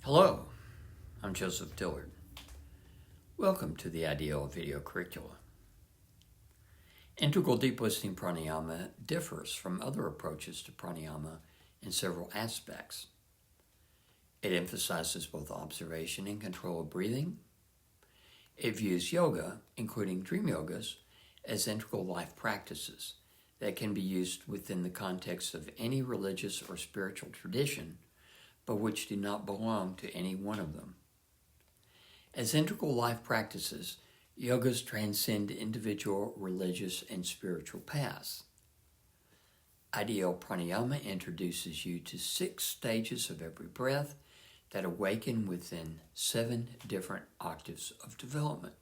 Hello, I'm Joseph Dillard. Welcome to the IDL video curricula. Integral deep listening pranayama differs from other approaches to pranayama in several aspects. It emphasizes both observation and control of breathing. It views yoga, including dream yogas, as integral life practices that can be used within the context of any religious or spiritual tradition, but which do not belong to any one of them. As integral life practices, yogas transcend individual religious and spiritual paths. IDL Pranayama introduces you to 6 stages of every breath that awaken within 7 different octaves of development.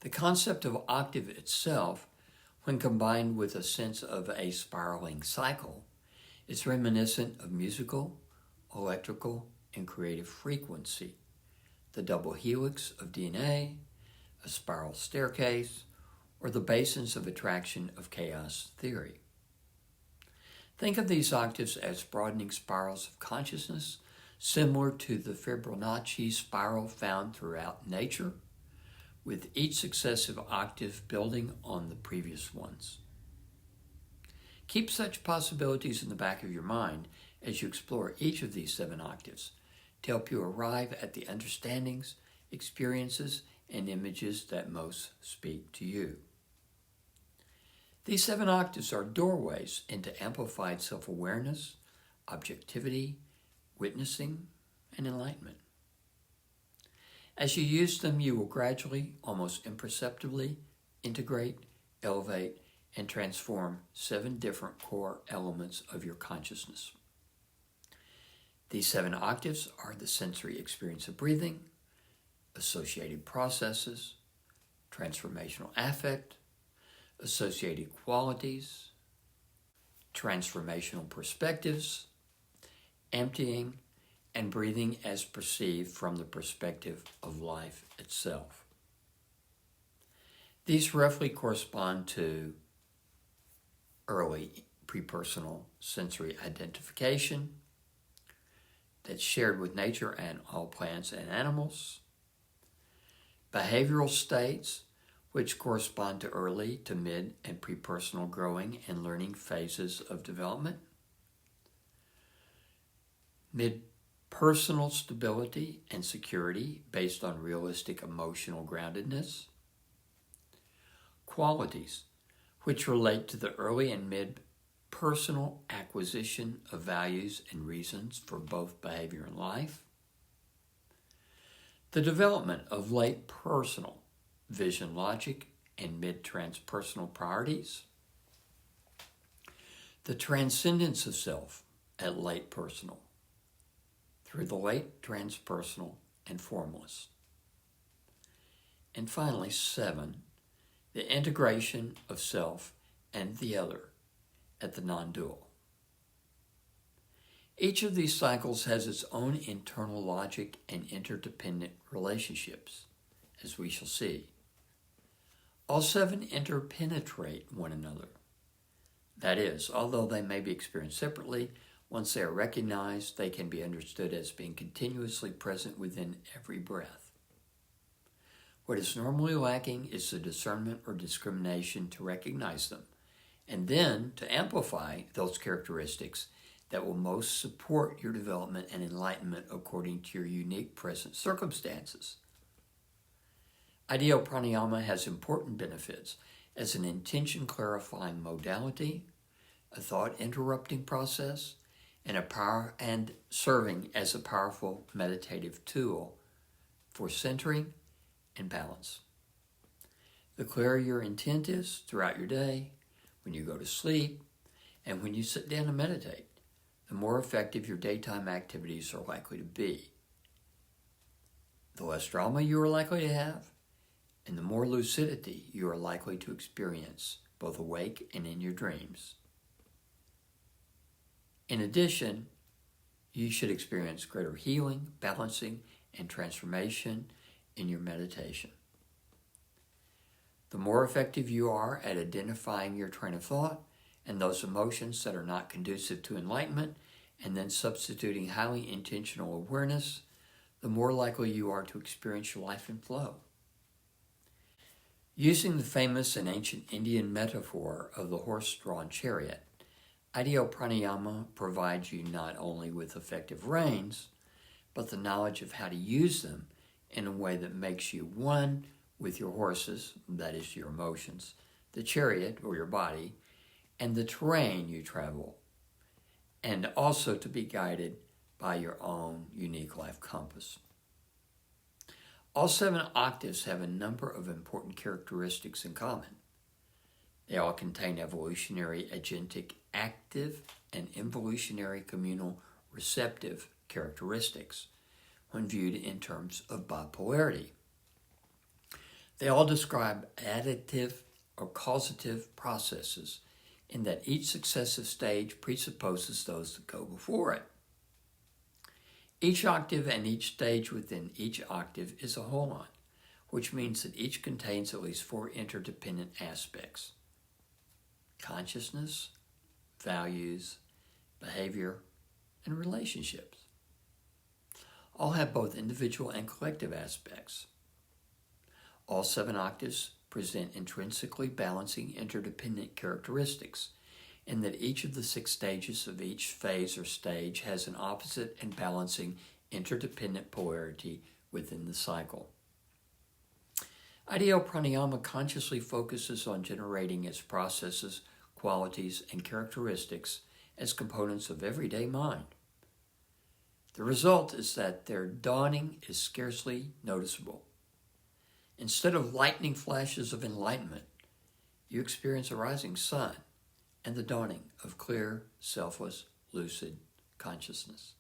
The concept of octave itself, when combined with a sense of a spiraling cycle, is reminiscent of musical, electrical, and creative frequency, the double helix of DNA, a spiral staircase, or the basins of attraction of chaos theory. Think of these octaves as broadening spirals of consciousness, similar to the fibonacci spiral found throughout nature, with each successive octave building on the previous ones. Keep such possibilities in the back of your mind as you explore each of these 7 octaves to help you arrive at the understandings, experiences, and images that most speak to you. These 7 octaves are doorways into amplified self-awareness, objectivity, witnessing, and enlightenment. As you use them, you will gradually, almost imperceptibly, integrate, elevate, and transform 7 different core elements of your consciousness. These 7 octaves are the sensory experience of breathing, associated processes, transformational affect, associated qualities, transformational perspectives, emptying, and breathing as perceived from the perspective of life itself. These roughly correspond to early prepersonal sensory identification that's shared with nature and all plants and animals, behavioral states, which correspond to early to mid and prepersonal growing and learning phases of development, mid-personal stability and security based on realistic emotional groundedness, qualities, which relate to the early and mid-personal acquisition of values and reasons for both behavior and life, the development of late personal vision logic and mid-transpersonal priorities, the transcendence of self at late personal through the late transpersonal and formless, and finally 7, the integration of self and the other at the non-dual. Each of these cycles has its own internal logic and interdependent relationships, as we shall see. All 7 interpenetrate one another. That is, although they may be experienced separately, once they are recognized, they can be understood as being continuously present within every breath. What is normally lacking is the discernment or discrimination to recognize them, and then to amplify those characteristics that will most support your development and enlightenment according to your unique present circumstances. IDL Pranayama has important benefits as an intention-clarifying modality, a thought-interrupting process, and serving as a powerful meditative tool for centering and balance. The clearer your intent is throughout your day, when you go to sleep, and when you sit down to meditate, the more effective your daytime activities are likely to be. The less drama you are likely to have, and the more lucidity you are likely to experience, both awake and in your dreams. In addition, you should experience greater healing, balancing, and transformation in your meditation. The more effective you are at identifying your train of thought and those emotions that are not conducive to enlightenment and then substituting highly intentional awareness, the more likely you are to experience your life in flow. Using the famous and ancient Indian metaphor of the horse-drawn chariot, IDL Pranayama provides you not only with effective reins, but the knowledge of how to use them in a way that makes you one with your horses, that is your emotions, the chariot or your body, and the terrain you travel, and also to be guided by your own unique life compass. All 7 octaves have a number of important characteristics in common. They all contain evolutionary agentic active and involutionary communal receptive characteristics when viewed in terms of bipolarity. They all describe additive or causative processes in that each successive stage presupposes those that go before it. Each octave and each stage within each octave is a holon, which means that each contains at least 4 interdependent aspects: consciousness, values, behavior, and relationships. All have both individual and collective aspects. All 7 octaves present intrinsically balancing interdependent characteristics, in that each of the 6 stages of each phase or stage has an opposite and balancing interdependent polarity within the cycle. IDL Pranayama consciously focuses on generating its processes, qualities, and characteristics as components of everyday mind. The result is that their dawning is scarcely noticeable. Instead of lightning flashes of enlightenment, you experience a rising sun and the dawning of clear, selfless, lucid consciousness.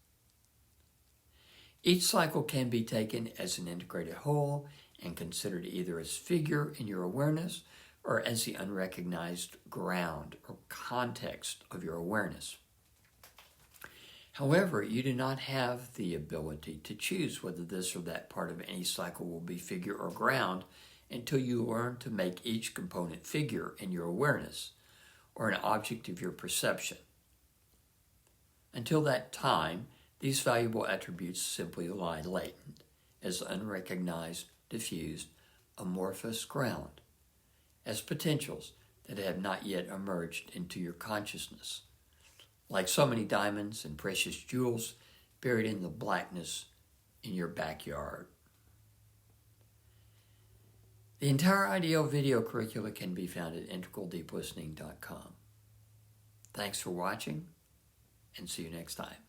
Each cycle can be taken as an integrated whole and considered either as figure in your awareness or as the unrecognized ground or context of your awareness. However, you do not have the ability to choose whether this or that part of any cycle will be figure or ground until you learn to make each component figure in your awareness or an object of your perception. Until that time, these valuable attributes simply lie latent as unrecognized, diffused, amorphous ground, as potentials that have not yet emerged into your consciousness, like so many diamonds and precious jewels buried in the blackness in your backyard. The entire IDL video curricula can be found at integraldeeplistening.com. Thanks for watching, and see you next time.